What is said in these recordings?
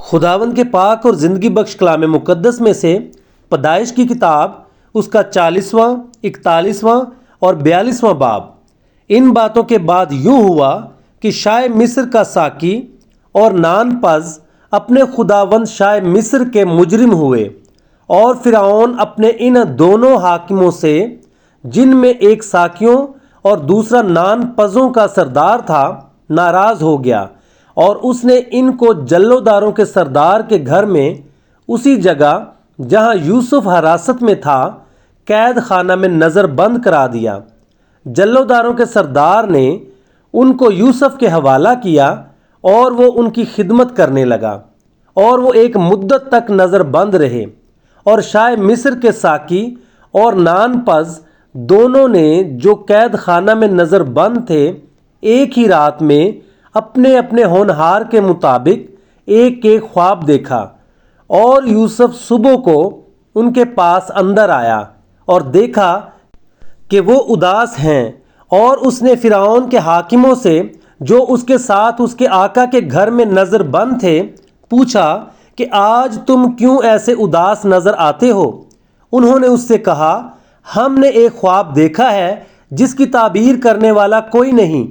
خداوند کے پاک اور زندگی بخش کلام مقدس میں سے پیدائش کی کتاب اس کا 40واں 41واں اور 42واں باب۔ ان باتوں کے بعد یوں ہوا کہ شاہ مصر کا ساقی اور نان پز اپنے خداوند شاہ مصر کے مجرم ہوئے، اور فرعون اپنے ان دونوں حاکموں سے، جن میں ایک ساقیوں اور دوسرا نان پزوں کا سردار تھا، ناراض ہو گیا، اور اس نے ان کو جلوداروں کے سردار کے گھر میں، اسی جگہ جہاں یوسف حراست میں تھا، قید خانہ میں نظر بند کرا دیا۔ جلوداروں کے سردار نے ان کو یوسف کے حوالہ کیا اور وہ ان کی خدمت کرنے لگا، اور وہ ایک مدت تک نظر بند رہے، اور شاہ مصر کے ساقی اور نان پز دونوں نے جو قید خانہ میں نظر بند تھے، ایک ہی رات میں اپنے اپنے ہونہار کے مطابق ایک ایک خواب دیکھا۔ اور یوسف صبح کو ان کے پاس اندر آیا اور دیکھا کہ وہ اداس ہیں، اور اس نے فرعون کے حاکموں سے جو اس کے ساتھ اس کے آقا کے گھر میں نظر بند تھے پوچھا کہ آج تم کیوں ایسے اداس نظر آتے ہو؟ انہوں نے اس سے کہا، ہم نے ایک خواب دیکھا ہے جس کی تعبیر کرنے والا کوئی نہیں۔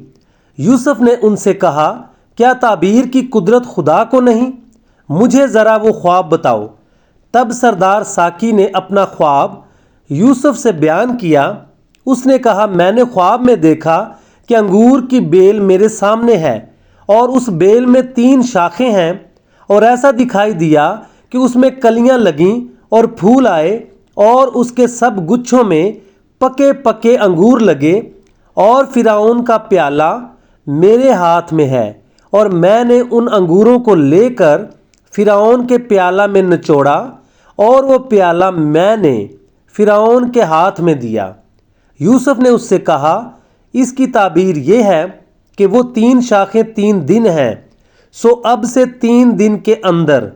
یوسف نے ان سے کہا، کیا تعبیر کی قدرت خدا کو نہیں؟ مجھے ذرا وہ خواب بتاؤ۔ تب سردار ساقی نے اپنا خواب یوسف سے بیان کیا۔ اس نے کہا، میں نے خواب میں دیکھا کہ انگور کی بیل میرے سامنے ہے، اور اس بیل میں 3 شاخیں ہیں، اور ایسا دکھائی دیا کہ اس میں کلیاں لگیں اور پھول آئے، اور اس کے سب گچھوں میں پکے پکے انگور لگے، اور فرعون کا پیالہ میرے ہاتھ میں ہے، اور میں نے ان انگوروں کو لے کر فرعون کے پیالہ میں نچوڑا، اور وہ پیالہ میں نے فرعون کے ہاتھ میں دیا۔ یوسف نے اس سے کہا، اس کی تعبیر یہ ہے کہ وہ 3 شاخیں 3 دن ہیں، سو اب سے 3 دن کے اندر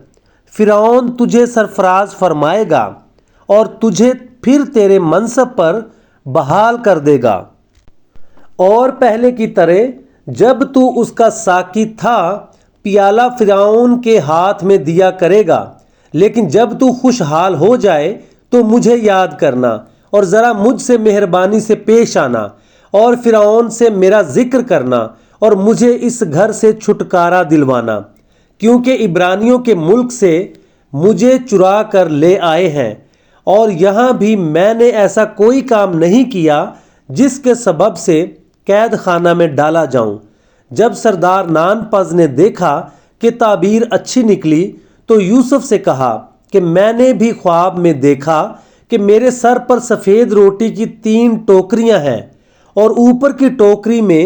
فرعون تجھے سرفراز فرمائے گا، اور تجھے پھر تیرے منصب پر بحال کر دے گا، اور پہلے کی طرح جب تو اس کا ساقی تھا پیالہ فرعون کے ہاتھ میں دیا کرے گا، لیکن جب تو خوشحال ہو جائے تو مجھے یاد کرنا، اور ذرا مجھ سے مہربانی سے پیش آنا، اور فرعون سے میرا ذکر کرنا، اور مجھے اس گھر سے چھٹکارا دلوانا، کیونکہ عبرانیوں کے ملک سے مجھے چرا کر لے آئے ہیں، اور یہاں بھی میں نے ایسا کوئی کام نہیں کیا جس کے سبب سے قید خانہ میں ڈالا جاؤں۔ جب سردار نان پز نے دیکھا کہ تعبیر اچھی نکلی تو یوسف سے کہا کہ میں نے بھی خواب میں دیکھا کہ میرے سر پر سفید روٹی کی 3 ٹوکریاں ہیں، اور اوپر کی ٹوکری میں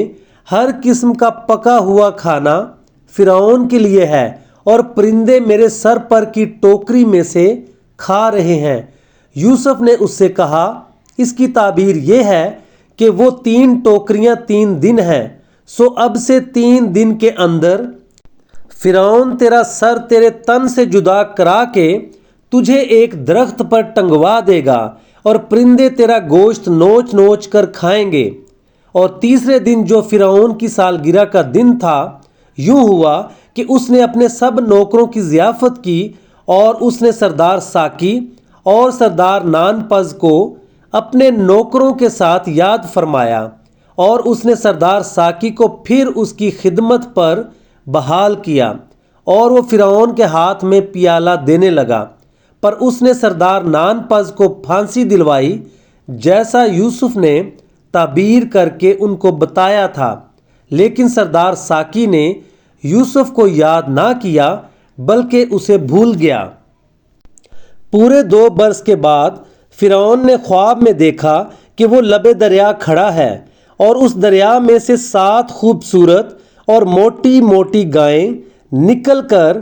ہر قسم کا پکا ہوا کھانا فرعون کے لیے ہے، اور پرندے میرے سر پر کی ٹوکری میں سے کھا رہے ہیں۔ یوسف نے اس سے کہا، اس کی تعبیر یہ ہے کہ وہ 3 ٹوکریاں 3 دن ہیں، سو اب سے 3 دن کے اندر فرعون تیرا سر تیرے تن سے جدا کرا کے تجھے ایک درخت پر ٹنگوا دے گا، اور پرندے تیرا گوشت نوچ نوچ کر کھائیں گے۔ اور تیسرے دن جو فرعون کی سالگرہ کا دن تھا، یوں ہوا کہ اس نے اپنے سب نوکروں کی ضیافت کی، اور اس نے سردار ساقی اور سردار نان پز کو اپنے نوکروں کے ساتھ یاد فرمایا، اور اس نے سردار ساقی کو پھر اس کی خدمت پر بحال کیا، اور وہ فرعون کے ہاتھ میں پیالہ دینے لگا۔ پر اس نے سردار نان پز کو پھانسی دلوائی، جیسا یوسف نے تعبیر کر کے ان کو بتایا تھا، لیکن سردار ساقی نے یوسف کو یاد نہ کیا بلکہ اسے بھول گیا۔ پورے 2 برس کے بعد فرعون نے خواب میں دیکھا کہ وہ لبے دریا کھڑا ہے، اور اس دریا میں سے 7 خوبصورت اور موٹی موٹی گائیں نکل کر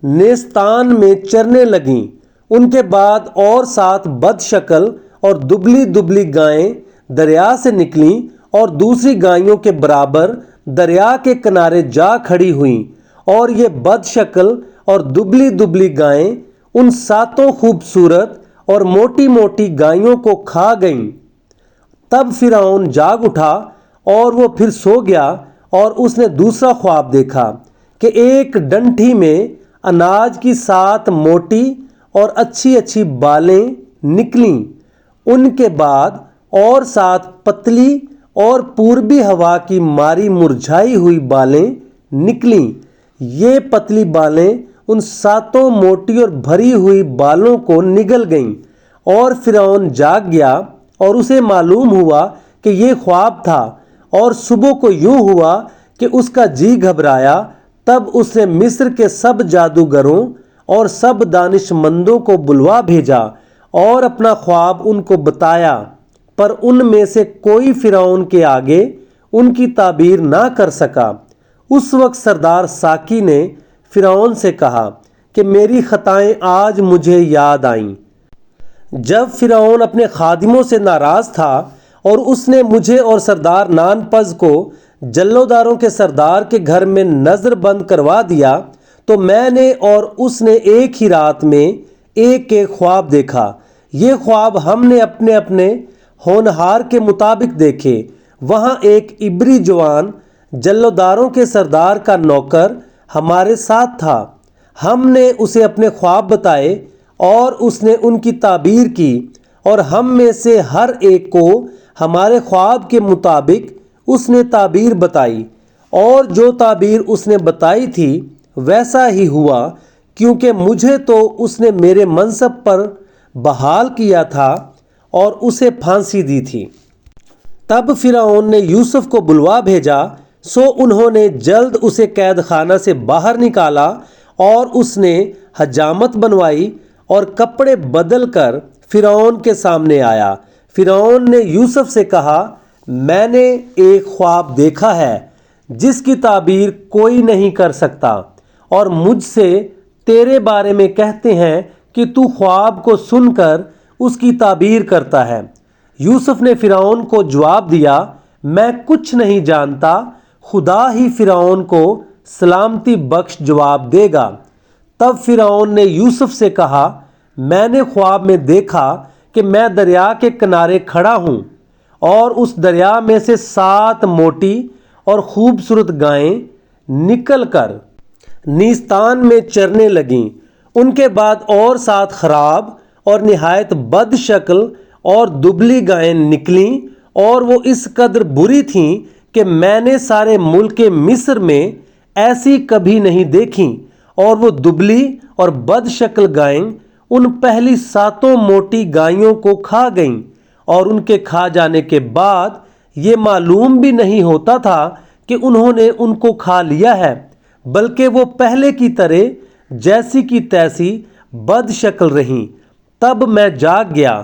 نیستان میں چرنے لگیں۔ ان کے بعد اور 7 بد شکل اور دبلی دبلی گائیں دریا سے نکلیں، اور دوسری گائیوں کے برابر دریا کے کنارے جا کھڑی ہوئیں، اور یہ بد شکل اور دبلی دبلی گائیں ان 7 خوبصورت اور موٹی موٹی گائیوں کو کھا گئیں۔ تب فرعون جاگ اٹھا، اور وہ پھر سو گیا، اور اس نے دوسرا خواب دیکھا کہ ایک ڈنٹھی میں اناج کی 7 موٹی اور اچھی اچھی بالیں نکلیں، ان کے بعد اور 7 پتلی اور پوربی ہوا کی ماری مرجھائی ہوئی بالیں نکلیں۔ یہ پتلی بالیں ان 7 موٹی اور بھری ہوئی بالوں کو نگل گئیں، اور فرعون جاگ گیا اور اسے معلوم ہوا کہ یہ خواب تھا، اور صبح کو یوں ہوا کہ اس کا جی گھبرایا۔ تب اس نے مصر کے سب جادوگروں اور سب دانش مندوں کو بلوا بھیجا اور اپنا خواب ان کو بتایا، پر ان میں سے کوئی فرعون کے آگے ان کی تعبیر نہ کر سکا۔ اس وقت سردار ساقی نے فرعون سے کہا کہ میری خطائیں آج مجھے یاد آئیں۔ جب فرعون اپنے خادموں سے ناراض تھا اور اس نے مجھے اور سردار نانپز کو جلوداروں کے سردار کے گھر میں نظر بند کروا دیا، تو میں نے اور اس نے ایک ہی رات میں ایک خواب دیکھا۔ یہ خواب ہم نے اپنے اپنے ہونہار کے مطابق دیکھے۔ وہاں ایک عبری جوان جلوداروں کے سردار کا نوکر ہمارے ساتھ تھا۔ ہم نے اسے اپنے خواب بتائے اور اس نے ان کی تعبیر کی، اور ہم میں سے ہر ایک کو ہمارے خواب کے مطابق اس نے تعبیر بتائی، اور جو تعبیر اس نے بتائی تھی ویسا ہی ہوا، کیونکہ مجھے تو اس نے میرے منصب پر بحال کیا تھا اور اسے پھانسی دی تھی۔ تب فرعون نے یوسف کو بلوا بھیجا، سو انہوں نے جلد اسے قید خانہ سے باہر نکالا، اور اس نے حجامت بنوائی اور کپڑے بدل کر فرعون کے سامنے آیا۔ فرعون نے یوسف سے کہا، میں نے ایک خواب دیکھا ہے جس کی تعبیر کوئی نہیں کر سکتا، اور مجھ سے تیرے بارے میں کہتے ہیں کہ تو خواب کو سن کر اس کی تعبیر کرتا ہے۔ یوسف نے فرعون کو جواب دیا، میں کچھ نہیں جانتا، خدا ہی فرعون کو سلامتی بخش جواب دے گا۔ تب فرعون نے یوسف سے کہا، میں نے خواب میں دیکھا کہ میں دریا کے کنارے کھڑا ہوں، اور اس دریا میں سے 7 موٹی اور خوبصورت گائیں نکل کر نیستان میں چرنے لگیں۔ ان کے بعد اور 7 خراب اور نہایت بد شکل اور دبلی گائیں نکلیں، اور وہ اس قدر بری تھیں کہ میں نے سارے ملک مصر میں ایسی کبھی نہیں دیکھیں۔ اور وہ دبلی اور بد شکل گائیں ان پہلی 7 موٹی گائیوں کو کھا گئیں، اور ان کے کھا جانے کے بعد یہ معلوم بھی نہیں ہوتا تھا کہ انہوں نے ان کو کھا لیا ہے، بلکہ وہ پہلے کی طرح جیسی کی تیسی بد شکل رہیں۔ تب میں جاگ گیا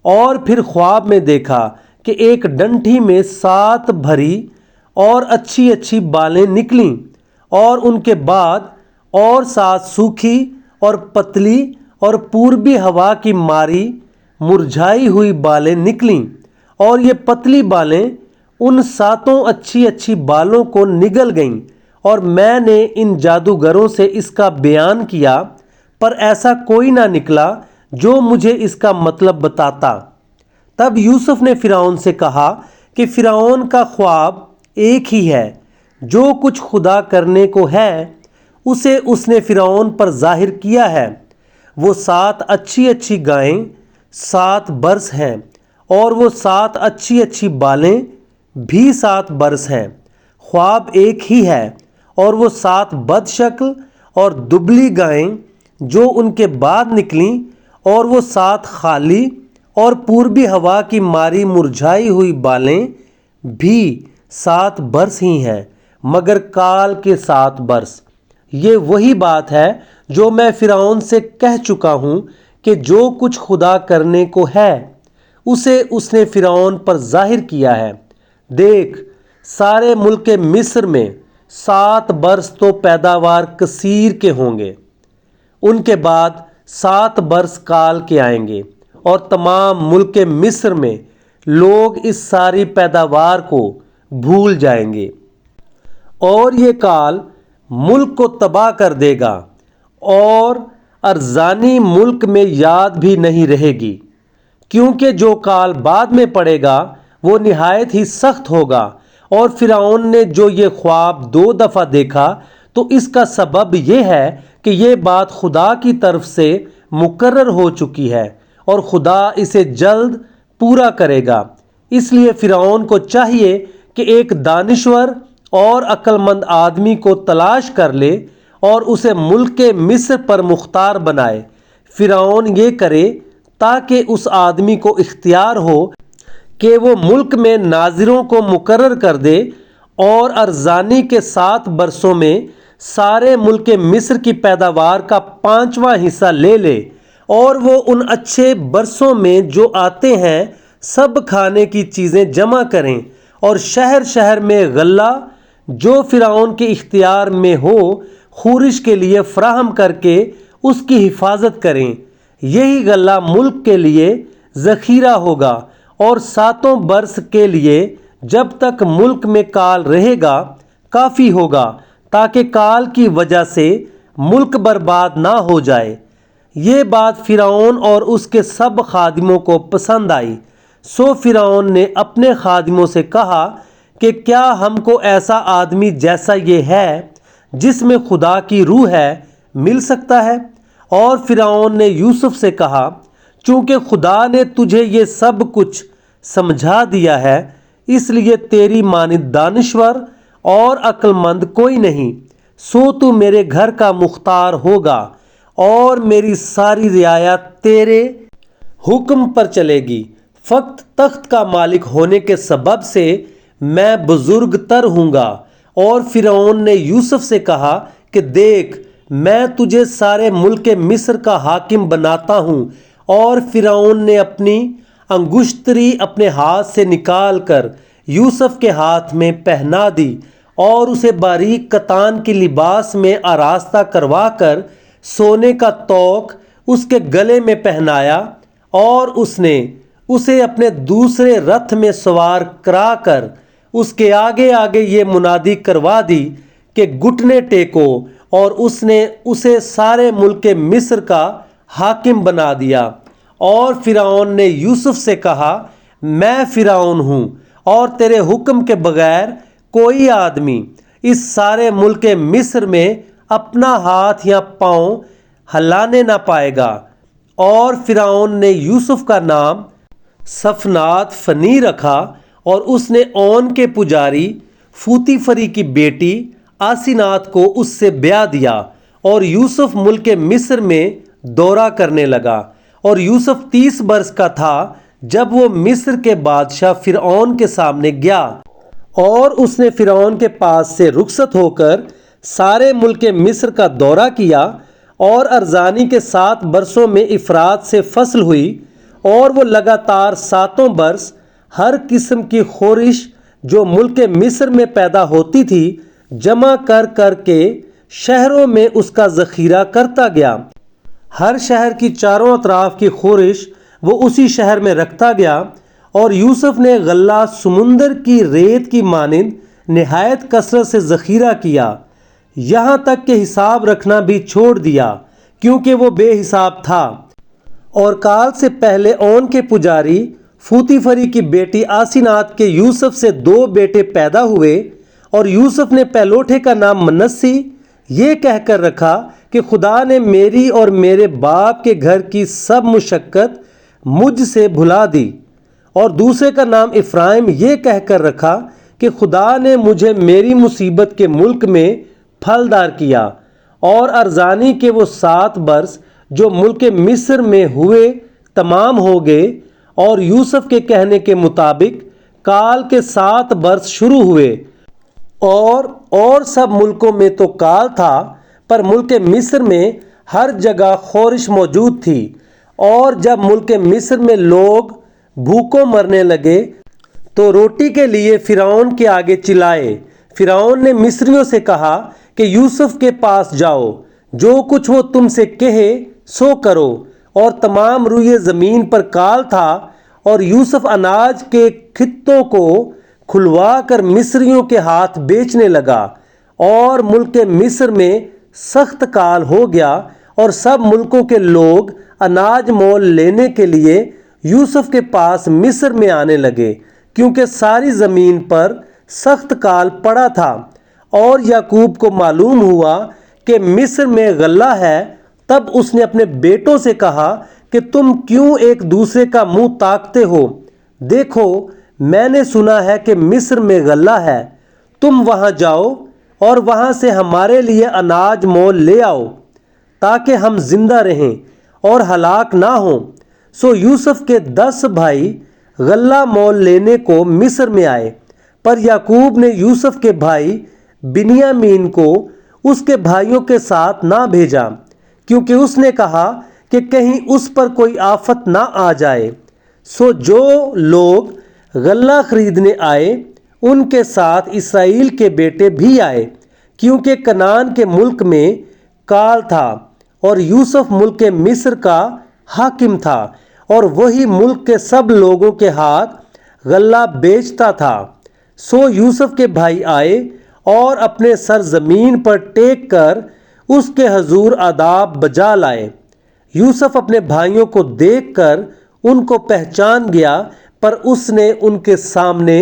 اور پھر خواب میں دیکھا کہ ایک ڈنٹھی میں 7 بھری اور اچھی اچھی بالیں نکلیں، اور ان کے بعد اور 7 سوکھی اور پتلی اور پوربی ہوا کی ماری مرجھائی ہوئی بالیں نکلیں، اور یہ پتلی بالیں ان 7 اچھی اچھی بالوں کو نگل گئیں، اور میں نے ان جادوگروں سے اس کا بیان کیا، پر ایسا کوئی نہ نکلا جو مجھے اس کا مطلب بتاتا۔ تب یوسف نے فرعون سے کہا کہ فرعون کا خواب ایک ہی ہے، جو کچھ خدا کرنے کو ہے اسے اس نے فرعون پر ظاہر کیا ہے۔ وہ 7 اچھی اچھی گائیں 7 برس ہیں، اور وہ 7 اچھی اچھی بالیں بھی 7 برس ہیں۔ خواب ایک ہی ہے، اور وہ 7 بد شکل اور دبلی گائیں جو ان کے بعد نکلیں، اور وہ 7 خالی اور پوربی ہوا کی ماری مرجھائی ہوئی بالیں بھی 7 برس ہی ہیں، مگر کال کے 7 برس۔ یہ وہی بات ہے جو میں فرعون سے کہہ چکا ہوں کہ جو کچھ خدا کرنے کو ہے اسے اس نے فرعون پر ظاہر کیا ہے۔ دیکھ، سارے ملک مصر میں 7 برس تو پیداوار کثیر کے ہوں گے، ان کے بعد 7 برس کال کے آئیں گے، اور تمام ملک مصر میں لوگ اس ساری پیداوار کو بھول جائیں گے، اور یہ کال ملک کو تباہ کر دے گا، اور ارزانی ملک میں یاد بھی نہیں رہے گی، کیونکہ جو کال بعد میں پڑے گا وہ نہایت ہی سخت ہوگا۔ اور فرعون نے جو یہ خواب 2 دفعہ دیکھا، تو اس کا سبب یہ ہے کہ یہ بات خدا کی طرف سے مقرر ہو چکی ہے اور خدا اسے جلد پورا کرے گا۔ اس لیے فرعون کو چاہیے کہ ایک دانشور اور عقل مند آدمی کو تلاش کر لے اور اسے ملک مصر پر مختار بنائے۔ فرعون یہ کرے تاکہ اس آدمی کو اختیار ہو کہ وہ ملک میں ناظروں کو مقرر کر دے اور ارزانی کے 7 برسوں میں سارے ملک مصر کی پیداوار کا 5واں حصہ لے لے، اور وہ ان اچھے برسوں میں جو آتے ہیں سب کھانے کی چیزیں جمع کریں، اور شہر شہر میں غلہ جو فرعون کے اختیار میں ہو خورش کے لیے فراہم کر کے اس کی حفاظت کریں۔ یہی غلہ ملک کے لیے ذخیرہ ہوگا اور 7 برس کے لیے جب تک ملک میں کال رہے گا کافی ہوگا، تاکہ کال کی وجہ سے ملک برباد نہ ہو جائے۔ یہ بات فرعون اور اس کے سب خادموں کو پسند آئی، سو فرعون نے اپنے خادموں سے کہا کہ کیا ہم کو ایسا آدمی جیسا یہ ہے جس میں خدا کی روح ہے مل سکتا ہے؟ اور فرعون نے یوسف سے کہا، چونکہ خدا نے تجھے یہ سب کچھ سمجھا دیا ہے، اس لیے تیری مانند دانشور اور عقل مند کوئی نہیں، سو تو میرے گھر کا مختار ہوگا اور میری ساری رعایا تیرے حکم پر چلے گی۔ فقط تخت کا مالک ہونے کے سبب سے میں بزرگ تر ہوں گا۔ اور فرعون نے یوسف سے کہا کہ دیکھ، میں تجھے سارے ملک مصر کا حاکم بناتا ہوں۔ اور فرعون نے اپنی انگشتری اپنے ہاتھ سے نکال کر یوسف کے ہاتھ میں پہنا دی اور اسے باریک کتان کی لباس میں آراستہ کروا کر سونے کا توق اس کے گلے میں پہنایا، اور اس نے اسے اپنے دوسرے رتھ میں سوار کرا کر اس کے آگے آگے یہ منادی کروا دی کہ گھٹنے ٹیکو، اور اس نے اسے سارے ملک مصر کا حاکم بنا دیا۔ اور فرعون نے یوسف سے کہا، میں فرعون ہوں اور تیرے حکم کے بغیر کوئی آدمی اس سارے ملک مصر میں اپنا ہاتھ یا پاؤں ہلانے نہ پائے گا۔ اور فرعون نے یوسف کا نام صفنات فنی رکھا، اور اس نے اون کے پجاری فوتیفری کی بیٹی آسینات کو اس سے بیاہ دیا، اور یوسف ملک مصر میں دورہ کرنے لگا۔ اور یوسف 30 برس کا تھا جب وہ مصر کے بادشاہ فرعون کے سامنے گیا، اور اس نے فرعون کے پاس سے رخصت ہو کر سارے ملک مصر کا دورہ کیا، اور ارزانی کے 7 برسوں میں افراط سے فصل ہوئی، اور وہ لگاتار 7 برس ہر قسم کی خورش جو ملک مصر میں پیدا ہوتی تھی جمع کر کر کے شہروں میں اس کا ذخیرہ کرتا گیا۔ ہر شہر کی چاروں اطراف کی خورش وہ اسی شہر میں رکھتا گیا، اور یوسف نے غلہ سمندر کی ریت کی مانند نہایت کثرت سے ذخیرہ کیا، یہاں تک کہ حساب رکھنا بھی چھوڑ دیا کیونکہ وہ بے حساب تھا۔ اور کال سے پہلے اون کے پجاری فوتیفری کی بیٹی آسینات کے یوسف سے 2 بیٹے پیدا ہوئے، اور یوسف نے پہلوٹے کا نام منسی یہ کہہ کر رکھا کہ خدا نے میری اور میرے باپ کے گھر کی سب مشقت مجھ سے بھلا دی، اور دوسرے کا نام افرایم یہ کہہ کر رکھا کہ خدا نے مجھے میری مصیبت کے ملک میں پھلدار کیا۔ اور ارزانی کے وہ 7 برس جو ملک مصر میں ہوئے تمام ہو گئے، اور یوسف کے کہنے کے مطابق کال کے 7 برس شروع ہوئے۔ اور سب ملکوں میں تو کال تھا، پر ملک مصر میں ہر جگہ خورش موجود تھی۔ اور جب ملک مصر میں لوگ بھوکوں مرنے لگے تو روٹی کے لیے فرعون کے آگے چلائے۔ فرعون نے مصریوں سے کہا کہ یوسف کے پاس جاؤ، جو کچھ وہ تم سے کہے سو کرو۔ اور تمام روئے زمین پر کال تھا، اور یوسف اناج کے خطوں کو کھلوا کر مصریوں کے ہاتھ بیچنے لگا، اور ملک مصر میں سخت کال ہو گیا، اور سب ملکوں کے لوگ اناج مول لینے کے لیے یوسف کے پاس مصر میں آنے لگے، کیونکہ ساری زمین پر سخت کال پڑا تھا۔ اور یعقوب کو معلوم ہوا کہ کہ مصر میں غلہ ہے، تب اس نے اپنے بیٹوں سے کہا کہ تم کیوں ایک دوسرے کا منہ تاکتے ہو؟ دیکھو، میں نے سنا ہے کہ مصر میں غلہ ہے، تم وہاں جاؤ اور وہاں سے ہمارے لیے اناج مول لے آؤ تاکہ ہم زندہ رہیں اور ہلاک نہ ہوں۔ سو یوسف کے 10 بھائی غلہ مول لینے کو مصر میں آئے، پر یعقوب نے یوسف کے بھائی بنیامین کو اس کے بھائیوں کے ساتھ نہ بھیجا، کیونکہ اس نے کہا کہ کہیں اس پر کوئی آفت نہ آ جائے۔ سو جو لوگ غلہ خریدنے آئے ان کے ساتھ اسرائیل کے بیٹے بھی آئے، کیونکہ کنعان کے ملک میں کال تھا اور یوسف ملک مصر کا حاکم تھا، اور وہی ملک کے سب لوگوں کے ہاتھ غلہ بیچتا تھا۔ سو یوسف کے بھائی آئے اور اپنے سر زمین پر ٹیک کر اس کے حضور آداب بجا لائے۔ یوسف اپنے بھائیوں کو دیکھ کر ان کو پہچان گیا، پر اس نے ان کے سامنے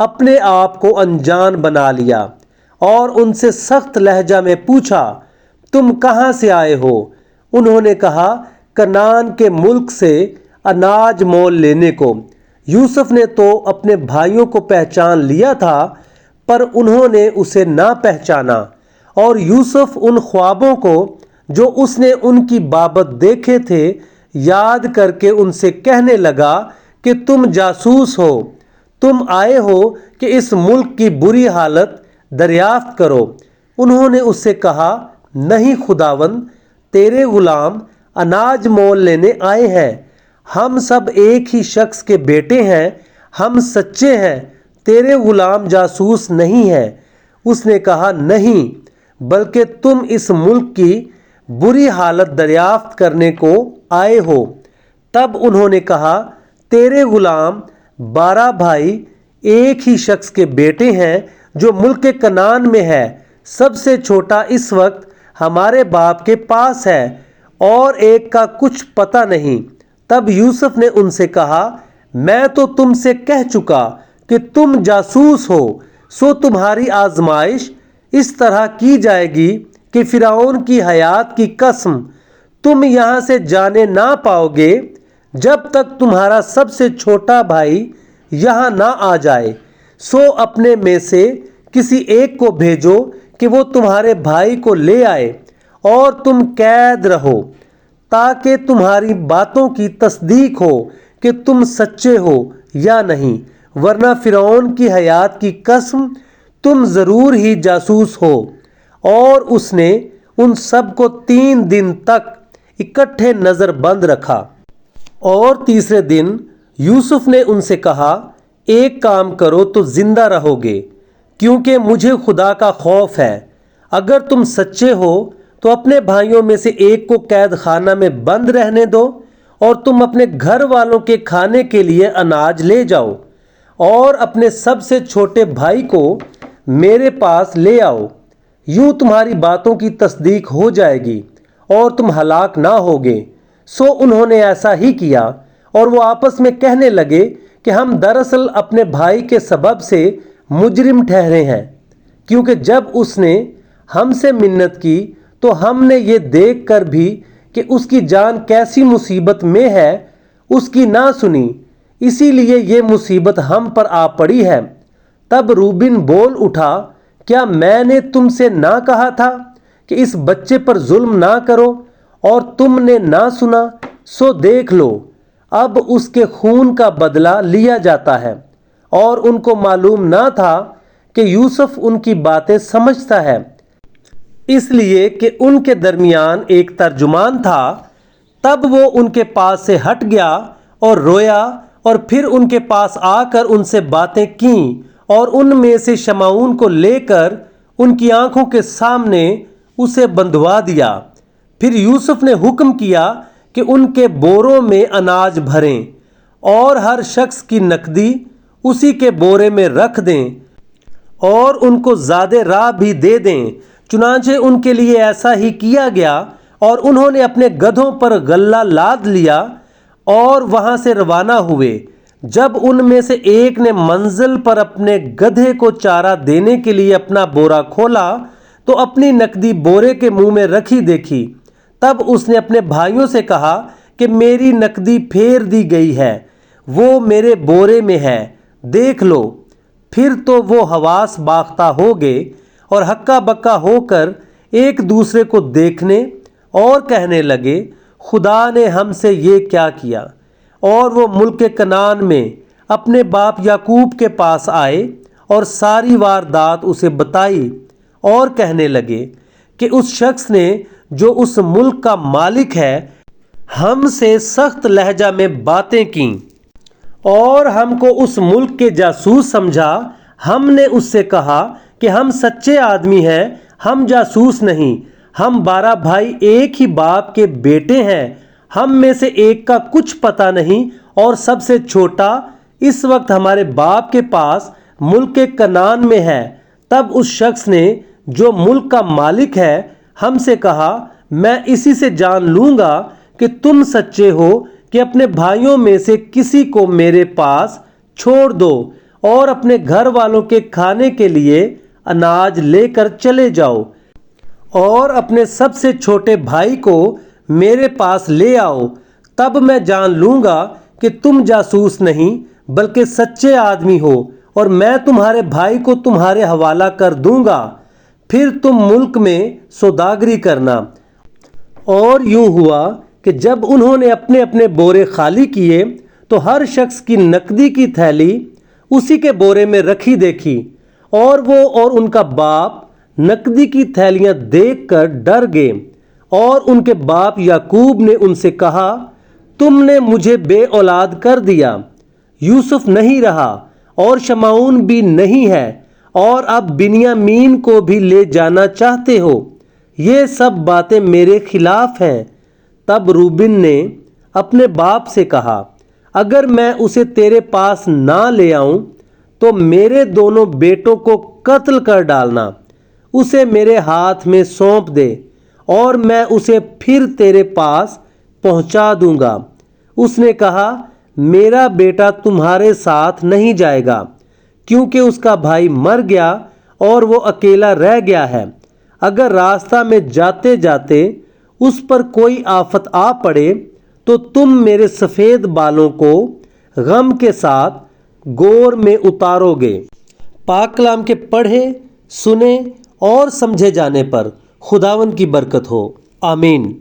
اپنے آپ کو انجان بنا لیا اور ان سے سخت لہجہ میں پوچھا، تم کہاں سے آئے ہو؟ انہوں نے کہا، کنعان کے ملک سے اناج مول لینے کو۔ یوسف نے تو اپنے بھائیوں کو پہچان لیا تھا، پر انہوں نے اسے نہ پہچانا، اور یوسف ان خوابوں کو جو اس نے ان کی بابت دیکھے تھے یاد کر کے ان سے کہنے لگا کہ تم جاسوس ہو، تم آئے ہو کہ اس ملک کی بری حالت دریافت کرو۔ انہوں نے اس سے کہا، نہیں خداوند، تیرے غلام اناج مول لینے آئے ہیں، ہم سب ایک ہی شخص کے بیٹے ہیں، ہم سچے ہیں، تیرے غلام جاسوس نہیں ہیں۔ اس نے کہا، نہیں، بلکہ تم اس ملک کی بری حالت دریافت کرنے کو آئے ہو۔ تب انہوں نے کہا، تیرے غلام 12 بھائی ایک ہی شخص کے بیٹے ہیں جو ملک کنعان میں ہے، سب سے چھوٹا اس وقت ہمارے باپ کے پاس ہے اور ایک کا کچھ پتہ نہیں۔ تب یوسف نے ان سے کہا، میں تو تم سے کہہ چکا کہ تم جاسوس ہو، سو تمہاری آزمائش اس طرح کی جائے گی کہ فرعون کی حیات کی قسم تم یہاں سے جانے نہ پاؤ گے جب تک تمہارا سب سے چھوٹا بھائی یہاں نہ آ جائے۔ سو اپنے میں سے کسی ایک کو بھیجو کہ وہ تمہارے بھائی کو لے آئے، اور تم قید رہو تاکہ تمہاری باتوں کی تصدیق ہو کہ تم سچے ہو یا نہیں، ورنہ فرعون کی حیات کی قسم تم ضرور ہی جاسوس ہو۔ اور اس نے ان سب کو 3 دن تک اکٹھے نظر بند رکھا۔ اور تیسرے دن یوسف نے ان سے کہا، ایک کام کرو تو زندہ رہو گے، کیونکہ مجھے خدا کا خوف ہے۔ اگر تم سچے ہو تو اپنے بھائیوں میں سے ایک کو قید خانہ میں بند رہنے دو، اور تم اپنے گھر والوں کے کھانے کے لیے اناج لے جاؤ، اور اپنے سب سے چھوٹے بھائی کو میرے پاس لے آؤ۔ یوں تمہاری باتوں کی تصدیق ہو جائے گی اور تم ہلاک نہ ہوگے۔ سو انہوں نے ایسا ہی کیا، اور وہ آپس میں کہنے لگے کہ ہم دراصل اپنے بھائی کے سبب سے مجرم ٹھہرے ہیں، کیونکہ جب اس نے ہم سے منت کی تو ہم نے یہ دیکھ کر بھی کہ اس کی جان کیسی مصیبت میں ہے اس کی نہ سنی، اسی لیے یہ مصیبت ہم پر آ پڑی ہے۔ تب روبن بول اٹھا، کیا میں نے تم سے نہ کہا تھا کہ اس بچے پر ظلم نہ کرو، اور تم نے نہ سنا؟ سو دیکھ لو، اب اس کے خون کا بدلہ لیا جاتا ہے۔ اور ان کو معلوم نہ تھا کہ یوسف ان کی باتیں سمجھتا ہے، اس لیے کہ ان کے درمیان ایک ترجمان تھا۔ تب وہ ان کے پاس سے ہٹ گیا اور رویا، اور پھر ان کے پاس آ کر ان سے باتیں کیں، اور ان میں سے شمعون کو لے کر ان کی آنکھوں کے سامنے اسے بندھوا دیا۔ پھر یوسف نے حکم کیا کہ ان کے بوروں میں اناج بھریں، اور ہر شخص کی نقدی اسی کے بورے میں رکھ دیں، اور ان کو زیادہ راہ بھی دے دیں۔ چنانچہ ان کے لیے ایسا ہی کیا گیا، اور انہوں نے اپنے گدھوں پر غلہ لاد لیا اور وہاں سے روانہ ہوئے۔ جب ان میں سے ایک نے منزل پر اپنے گدھے کو چارہ دینے کے لیے اپنا بورا کھولا تو اپنی نقدی بورے کے منہ میں رکھی دیکھی۔ تب اس نے اپنے بھائیوں سے کہا کہ میری نقدی پھیر دی گئی ہے، وہ میرے بورے میں ہے، دیکھ لو۔ پھر تو وہ حواس باختہ ہو گئے اور ہکا بکا ہو کر ایک دوسرے کو دیکھنے اور کہنے لگے، خدا نے ہم سے یہ کیا کیا؟ اور وہ ملک کنعان میں اپنے باپ یعقوب کے پاس آئے اور ساری واردات اسے بتائی اور کہنے لگے کہ اس شخص نے جو اس ملک کا مالک ہے ہم سے سخت لہجہ میں باتیں کیں اور ہم کو اس ملک کے جاسوس سمجھا۔ ہم نے اس سے کہا کہ ہم سچے آدمی ہیں، ہم جاسوس نہیں، ہم 12 بھائی ایک ہی باپ کے بیٹے ہیں، ہم میں سے ایک کا کچھ پتہ نہیں اور سب سے چھوٹا اس وقت ہمارے باپ کے پاس ملک کنعان میں ہے۔ تب اس شخص نے جو ملک کا مالک ہے ہم سے کہا، میں اسی سے جان لوں گا کہ تم سچے ہو کہ اپنے بھائیوں میں سے کسی کو میرے پاس چھوڑ دو اور اپنے گھر والوں کے کھانے کے لیے اناج لے کر چلے جاؤ اور اپنے سب سے چھوٹے بھائی کو میرے پاس لے آؤ، تب میں جان لوں گا کہ تم جاسوس نہیں بلکہ سچے آدمی ہو اور میں تمہارے بھائی کو تمہارے حوالہ کر دوں گا، پھر تم ملک میں سوداگری کرنا۔ اور یوں ہوا کہ جب انہوں نے اپنے اپنے بورے خالی کیے تو ہر شخص کی نقدی کی تھیلی اسی کے بورے میں رکھی دیکھی، اور وہ اور ان کا باپ نقدی کی تھیلیاں دیکھ کر ڈر گئے۔ اور ان کے باپ یعقوب نے ان سے کہا، تم نے مجھے بے اولاد کر دیا، یوسف نہیں رہا اور شمعون بھی نہیں ہے، اور اب بنیامین کو بھی لے جانا چاہتے ہو، یہ سب باتیں میرے خلاف ہیں۔ تب روبن نے اپنے باپ سے کہا، اگر میں اسے تیرے پاس نہ لے آؤں تو میرے دونوں بیٹوں کو قتل کر ڈالنا، اسے میرے ہاتھ میں سونپ دے اور میں اسے پھر تیرے پاس پہنچا دوں گا۔ اس نے کہا، میرا بیٹا تمہارے ساتھ نہیں جائے گا، کیونکہ اس کا بھائی مر گیا اور وہ اکیلا رہ گیا ہے۔ اگر راستہ میں جاتے جاتے اس پر کوئی آفت آ پڑے تو تم میرے سفید بالوں کو غم کے ساتھ گور میں اتارو گے۔ پاک کلام کے پڑھے، سنے اور سمجھے جانے پر خداوند کی برکت ہو، آمین۔